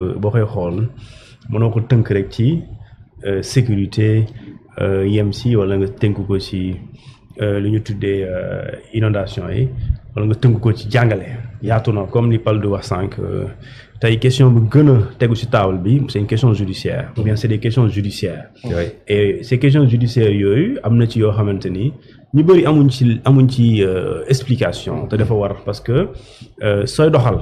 boo koy xool mënoo ko tënk rek ci sécurité yem si wala nga tënk ko ci lu ñu tuddee inondation yi wala nga tënk ko ci jàngale yaatu na comme ni Pal du wax sànq tey question bu gën a tegu ci table bi c'est une question judiciaire ou bien c'est des questions judiciaires et ces questions judiciaires yooyu am na ci yoo xamante ni ñu bëri amuñ ci explication te dafa war parce que sooy doxal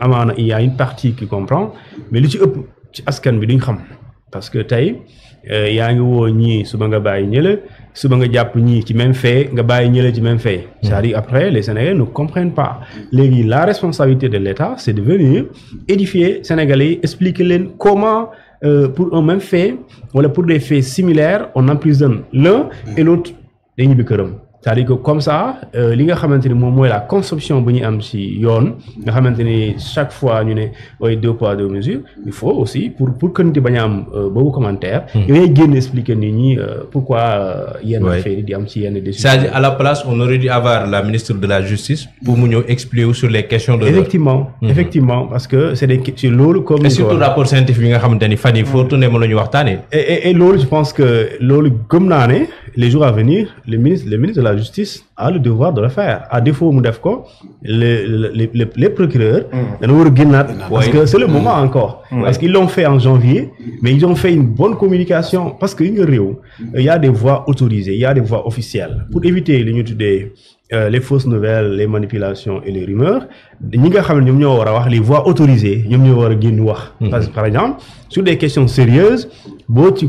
amaana il y a une partie qui comprend mais li ci ëpp ci askan bi duñ xam parce que tey yaa ngi woo ñii suba nga bàyyi ñële suba nga jàpp ñii ci même fait nga bàyyi ñële ci même fait c'est-à-dire après les Sénégalais ne comprennent pas léegi la responsabilité de l'État c'est de venir édifier Sénégalais yi expliquer leen comment pour un même fait wala pour des faits similaires on emprisonne l'un et l'autre day ñibbi këram c'est-à-dire que comme ça li nga xamante ni moom mooy la conception bu ñu am ci yoon nga xamante ni chaque fois ñu ne way 2 poids 2 mesures il faut aussi pour que nit bañ a am boobu commentaire yooyu génn expliquer nit ñi pourquoi yenn affaire yi di am ci yenn décisions. C'est-à-dire à la place on aurait dû avoir la ministre de la justice pour mu ñëw expliquer sur les questions de effectivement parce que c'est loolu comme et surtout rapport scientifique yi nga xamante ni fan yi foo tourné mën nañu waxtaanee et loolu je pense que loolu gëm naa ne les jours à venir le ministre de la justice a le devoir de le faire à défaut mu def ko les procureurs dana war a génnaat parce que c'est le moment encore parce qu'ils l'ont fait en janvier mais ils ont fait une bonne communication parce que yi nga réew il y a des voies autorisées il y a des voies officielles pour éviter li ñu tuddee les fausses nouvelles les manipulations et les rumeurs ñi nga xam ne ñoom ñoo war a wax les voies autorisées ñoom ñoo war a génn wax parce que par exemple sur des questions sérieuses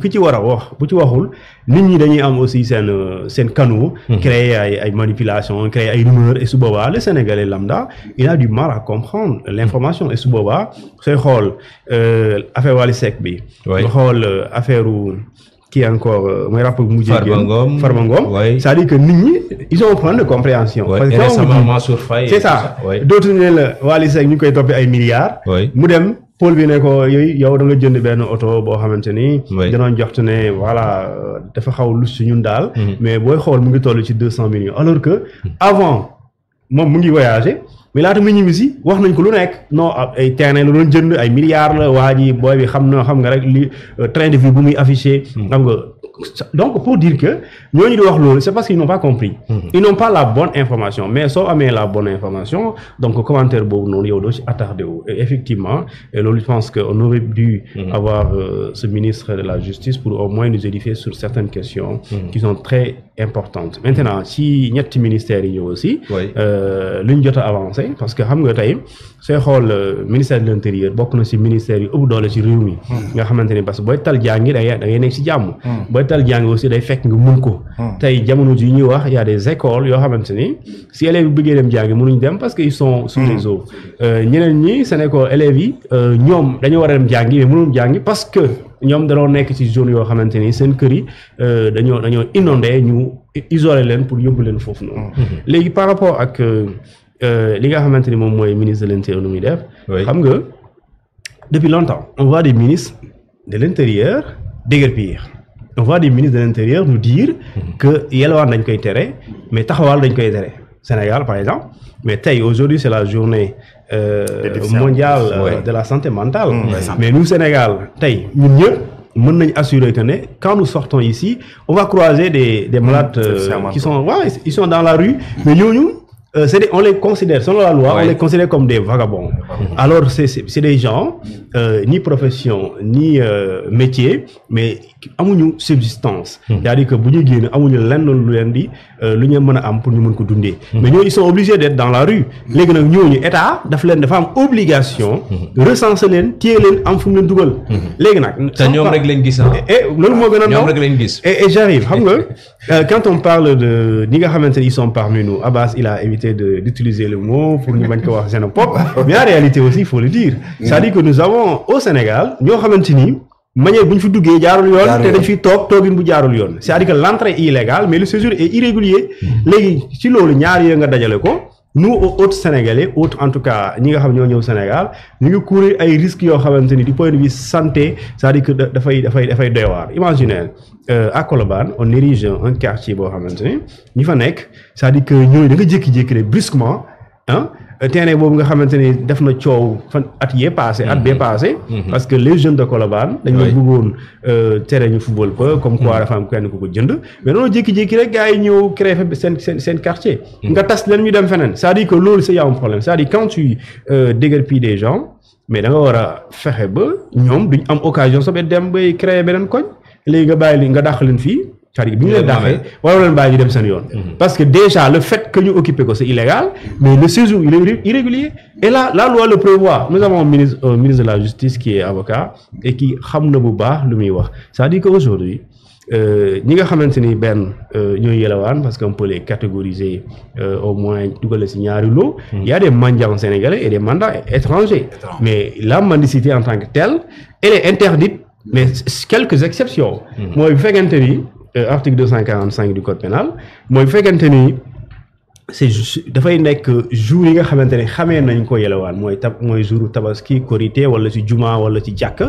ki ci war a wax bu ci waxul nit ñi dañuy am aussi seen canaux créer ay manipulations créer ay rumeurs et su boobaa le Sénégalais lambda il a du mal à comprendre l'information et su boobaa sooy xool affaire Wally Seck bi nga xool affaire qui encore mooy rapport bu mujjee Farba Ngom c'est-à-dire que nit ñi ils ont un problème de compréhension parce que récemment Mansour Faye c'est ça dootu ne la Wally Seck ñu koy toppee ay milliards mu dem Paul bi ne ko yow da nga jënd benn oto boo xamante ni danoon joxtu ne voilà dafa xaw lu si ñun daal mais booy xool mu ngi toll ci 200 millions alors que avant moom mu ngi voyager mais laata mu ñibbi si wax nañ ko lu nekk non ay terrain la doon jënd ay milliards la waa ji booy bi xam nga rek li train de vie bu muy affiché xam nga donc pour dire que ñooñu di wax loolu c'est parce qu'ils n'ont pas compris ils n'ont pas la bonne information mais soo amee la bonne information donc commentaire boobu noonu yow doo ci attardé wu et effectivement et loolu je pense que on aurait dû avoir ce ministre de la justice pour au moins nous édifier sur certaines questions qui sont très importantes maintenant ci ñetti ministères yi ñëw aussi lu ñu jot a avancé parce que xam nga tey sooy xool ministère de l'intérieur bokk na ci ministère yu ëpp doole ci réew mi nga xamante ni parce que booy tal jàngi da ngay nekk ci jàmm tal jàng aussi day fekk nga mun ko tey jamono ji ñuy wax y a des écoles yoo xamante ni si élèves yi bëggee dem jàngi mënuñ dem parce que ils sont sous les eaux ñeneen ñi seen école élèves yi ñoom dañu war a dem jàngi mais mënuñ jàngi parce que ñoom dañoo nekk ci zone yoo xamante ni seen kër yi dañoo inondé ñu isolé leen pour yóbbu leen foofu noonu léegi par rapport ak li nga xamante ni moom mooy ministre de l'intérieur nu muy def xam nga depuis longtemps on voit des ministres de l'intérieur déguerpir on voit des ministres de l'intérieur nous dire que yelwaan dañ koy tere mais taxawal dañ koy tere Sénégal par exemple mais tey aujourd'hui c'est la journée mondiale de la santé mentale mais nous Sénégal tey ñun ñëpp mën nañ assurer que ne quand nous sortons ici on va croiser des malades qui sont ils sont dans la rue mais ñooñu on les considère, selon la loi, on les considère comme des vagabonds. Alors, c'est des gens, ni profession, ni métier, mais amuñu subsistance. C'est-à-dire que bu ñu génn amuñu lenn lu leen di lu ñu mën a am pour ñu mën ko dundee. Mais ñooñu ils sont obligés d'être dans la rue. Léegi nag ñooñu état dafa am obligation recenser leen téye leen am fu mu leen dugal. Léegi nag. te ñoom rek lañ gis et loolu moo gën a ñoom rek lañ gis. Et j'arrive xam nga quand on parle de ñi nga xamante ni ils sont parmi nous Abbas il a évité d'utiliser le mot pour ñu bañ ko wax xénophobe mais en réalité aussi il faut le dire c'est-à-dire que nous avons au Sénégal ñoo xamante ni manière bu ñu fi duggee jaarul yoon te dañ fi toogin bu jaarul yoon c'est-à-dire que l'entrée est illégale mais le séjour est irrégulier léegi ci loolu ñaar yooyu nga dajale ko nous autres Sénégalais autres en tout cas ñi nga xam ñoo ñëw Sénégal ñu ngi courir ay risques yoo xamante ni du point de vue santé c'est-à-dire que dafay doy waar imaginez à Colobane on érige un quartier boo xamante ni ñi fa nekk c'est-à-dire que ñooñu da nga jékki-jékki rek brusquement terrain boobu nga xamante ni def na coow fan at yee passé at bee passé parce que les jeunes de Colobane dañoo bëggoon terrain ñu football pas comme quoi dafa am kenn ku ko jënd mais noonu jékki-jékki rek gars yi ñëw créer fa seen quartier nga tas leen ñu dem feneen c'est-à-dire que loolu c'est y a un problème c'est-à-dire quand tu déguerpis des gens mais da nga war a fexe ba ñoom duñ am occasion sa dem bay créer beneen koñ léegi nga bàyyi li nga dàq leen fii c'est-à-dire bi ñu leen dàqee waroo leen bàyyi ñu dem seen yoon parce que déjà le fait que ñu occuper ko c'est illégal mais le séjour il est irrégulier et là la loi le prévoit nous avons un ministre de la justice qui est avocat et qui xam na bu baax lu muy wax c'est-à-dire que aujourd'hui ñi nga xamante ni benn ñooy yelawaan parce qu'on peut les catégoriser au moins dugal ci ñaari lot il y a des mendiants sénégalais et des mendiants étrangers mais la mendicité en tant que telle elle est interdite mais quelques exceptions mooy bu fekkente ni article 245 du code pénal mooy bu fekkente ni c'est dafay nekk jour yi nga xamante ne xamee nañ ko yelawaan mooy jour tabaski korité wala ci juma wala ci jàkk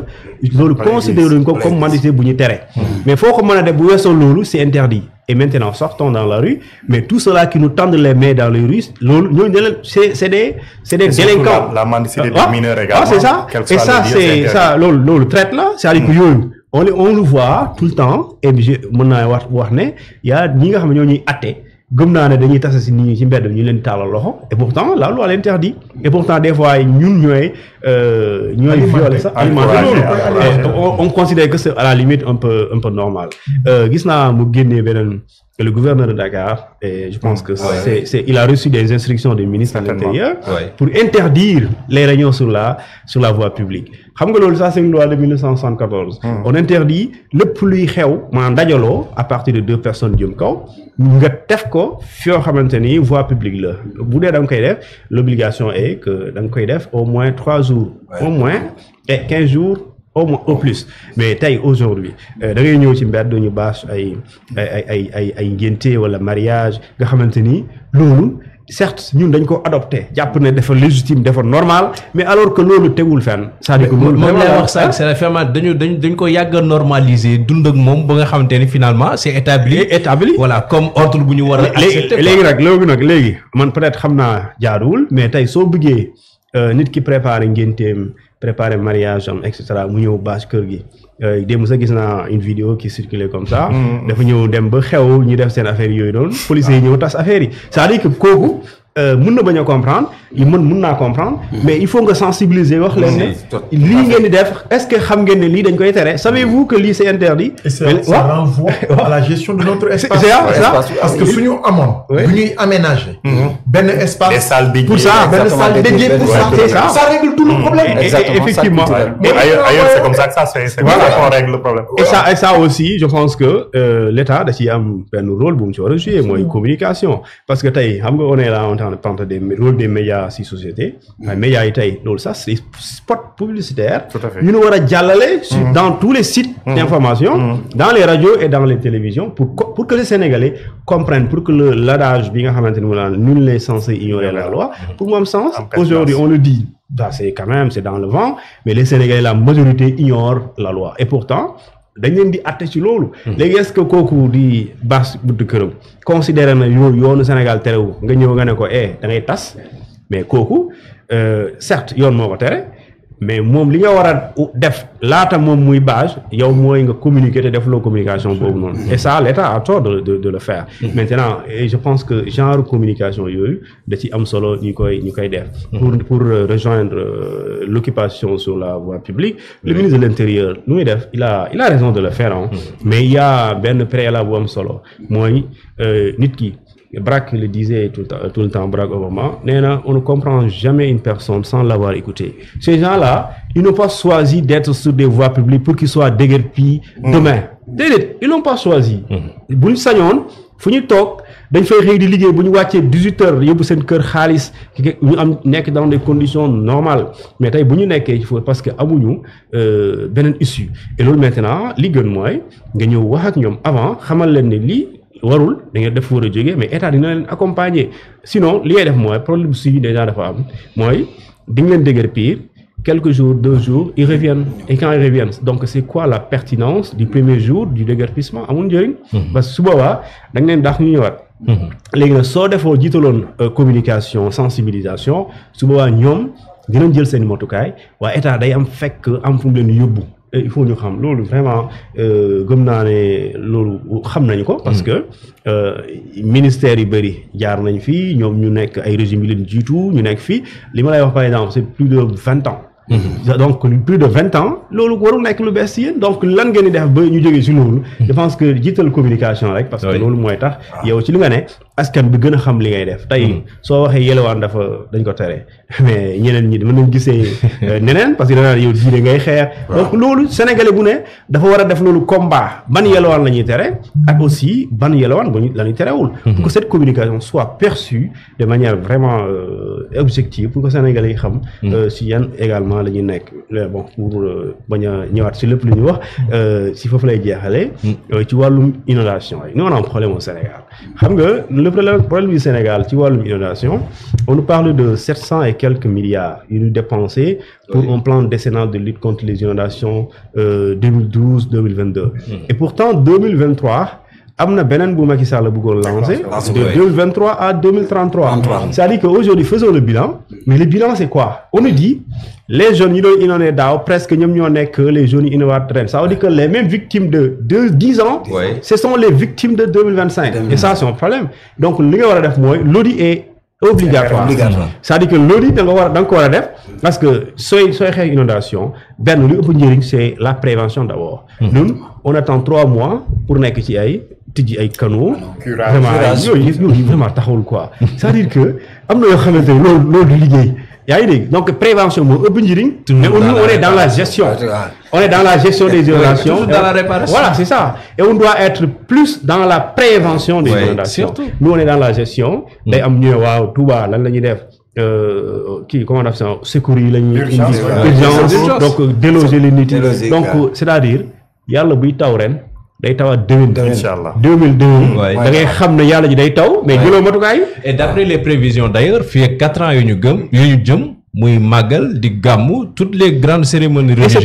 loolu considéré nañ ko comme mendicité bu ñu tere mais foo ko mën a def bu weesoo loolu c'est interdit et maintenant sortons dans la rue mais tout cela qui nous tendent les mains dans les rues loolu ñooñu ne leen c'est des délinquants la mendicité des mineurs également c'est ça et ça c'est ça loolu traite la c'est-à-dire que yooyu on le voit tout le temps et mën naa wax ne y a ñi nga xam ne ñoo ñuy atte gëm naa ne dañuy tase si nit ñi ci mbedd ñu leen taalal loxo et pourtant la loi l'interdit et pourtant des fois ñun ñooy violer ça on considère que c'est à la limite un peu normal gis naa mu génnee beneen le gouverneur de Dakar et je pense que il a reçu des instructions du ministre de l'Intérieur pour interdire les réunions sur la voie publique xam nga loolu ça c'est une loi de 1974 on interdit lépp luy xew maanaam dajaloo à partir de 2 personnes jëm kaw nga def ko foo xamante ni voie publique la bu dee da nga koy def l'obligation est que da nga koy def au moins 3 jours au moins et 15 jours au plus mais tey aujourd'hui da ngay ñëw ci mbedd ñu bâche ay ngénte wala mariage nga xamante ni loolu certes ñun dañ ko adopté jàpp ne dafa légitime dafa normal mais alors que loolu tegul fenn c'est-à-dire que loolu moom lay wax sax c'est vraiment dañ ko yàgg a normaliser dund ak moom ba nga xamante ni finalement c'est établi voilà comme ordre bu ñu war a accepter léegi man peut-être xam naa jaaduwul mais tey soo bëggee nit ki préparer ngénteem préparer mariage am et cetera mu ñëw bâche kër gi démb sa gis naa une vidéo qui circulait comme ça dafa ñëw dem ba xew ñu def seen affaire yooyu doon policiers yi ñëw tas affaire yi c'est-à-dire que kooku mën na bañ a comprendre mën naa comprendre mais il faut nga sensibiliser wax leen ne lii ngeen di def est-ce que xam ngeen ne lii dañ koy tere savez-vous que lii c'est interdit et ça renvoie à la gestion de notre espace parce que suñu amoon bu ñuy aménager benn espace pour ça benn salle dédiée pour ça ça règle tout le problème effectivement ailleurs c'est comme ça que ça c'est comme ça qu'on règle le problème et ça aussi je pense que l'État da ciy am benn rôle bu mu ci war a jouer mooy communication parce que tey xam nga on est là parle des rôle des médias ci société waaye médias yi tey loolu sax c'est spot publicitaire ñu nu war a jàllale dans tous les sites d'information dans les radios et dans les télévisions pour que les Sénégalais comprennent pour que l'adage bi nga xamante ni mu naan nul n'est censé ignorer la loi pour mu am sens aujourd'hui on le dit c'est quand même c'est dans le vent mais les Sénégalais la majorité ignorent la loi et pourtant dañ leen di atte ci loolu léegi est-ce que kooku di bâche budd këram considéré na yoonu Sénégal terewu nga ñëw nga ne ko da ngay tas mais kooku certes yoon moo ko tere mais moom li nga war a def laata moom muy bâche yow mooy nga communiquer te def loo communication boobu noonu et ça l'État a tort de le faire maintenant et je pense que genre communication yooyu da ci am solo ñu koy def pour rejoindre l'occupation sur la voie publique le ministre de l'Intérieur lu muy def il a raison de le faire mais il y a benn préalable bu am solo mooy nit ki Braque le disait tout le temps, Barack Obama, on ne comprend jamais une personne sans l'avoir écouté. Ces gens-là, ils n'ont pas choisi d'être sur des voies publiques pour qu'ils soient déguerpis demain. Ils n'ont pas choisi. Bu ñu sañoon fu ñu toog dañ fay xëy di liggéey bu ñu wàccee 18 heures yóbbu seen kër xaalis ñu am nekk dans des conditions normales mais tey bu ñu nekkee il faut parce que amuñu beneen issue et loolu maintenant li gën mooy nga ñëw wax ak ñoom avant xamal leen ne lii warul da ngeen def war a jógee mais état dina leen accompagner sinon li ngay def mooy problème si déjà dafa am mooy di nga leen déguerpir quelques jours 2 jours ils reviennent et quand ils reviennent donc c'est quoi la pertinence du premier jour du déguerpissement amul njëriñ parce que su boobaa da nga leen daax ñu ñëwaat léegi nag soo defoo jiitaloon communication sensibilisation su boobaa ñoom dinañ jël seen motukaay waaye état day am fekk am fu mu leen yóbbu il faut ñu xam loolu vraiment gëm naa ne loolu xam nañu ko parce que ministère yu bëri jaar nañ fii ñoom ñu nekk ay régime yi leen jiitu ñu nekk fii li ma lay wax par exemple c'est plus de 20 ans donc plus de 20 ans loolu warul nekk lu bees yéen donc lan ngeen di def ba ñu jógee si loolu je pense que jiital communication rek parce que loolu mooy tax yow ci li nga ne askan bi gën a xam li ngay def tey soo waxee yelewaan dafa dañ ko tere mais ñeneen ñi mën nañ gisee neneen parce que danaa yow diine ngay xeex donc loolu sénégalais bu ne dafa war a def loolu combat ban yelewaan la ñuy tere ak aussi ban yelewaan ba la ñuy terewul pour que cette communication soit perçue de manière vraiment objective pour que sénégalais yi xam si yan également la ñuy nekk bon pour bañ a ñëwaat si lépp lu ñuy wax si foofu lay jeexalee ci wàllum inondation yi nous on a un problème au Sénégal xam nga le problème du Sénégal ci wàllum inondation on nous parle de 700 et quelques milliards yu ñu dépensé pour un plan décennal de lutte contre les inondations 2012-2022 et pourtant 2023 am na beneen bu Macky Sall bëggoon lancé de 2023 à 2033 c'est-à-dire que aujourd'hui faisons le bilan mais le bilan c'est quoi on nous dit les jeunes yi doon inondé daaw presque ñoom ñoo nekk les jeunes yi innovateur ren ça veut dire que les mêmes victimes de 10 ans ce sont les victimes de 2025 et ça c'est un problème donc li nga war a def mooy l'audit est obligatoire c'est-à-dire que l'audit da nga ko war a def parce que sooy xeex inondation benn lu ëpp njëriñ c'est la prévention d'abord ñun on attend 3 mois pour nekk ci ay tijji ay canaux vraiment yooyu vraiment taxawul quoi c'est-à-dire que am na yoo xamante ne loolu du liggéey yaa ngi dégg donc prévention moo ëpp njëriñ mais on est dans la gestion on est dans la gestion des inondations dans la réparation voilà c'est ça et on doit être plus dans la prévention des inondations nous on est dans la gestion day am ñëw waaw Touba lan la ñuy def kii comment on appelle ça secours yi la ñuy indi urgence donc déloger les nit yi donc c'est-à-dire yàlla buy taw ren day tawaat 2002 da ngay xam ne yàlla ji day taw mais jëloo matukaay et d'après les prévisions d'ailleurs fii ak 4 ans yu ñu jëm muy màggal di gàmmu toutes les grandes cérémonies religieuses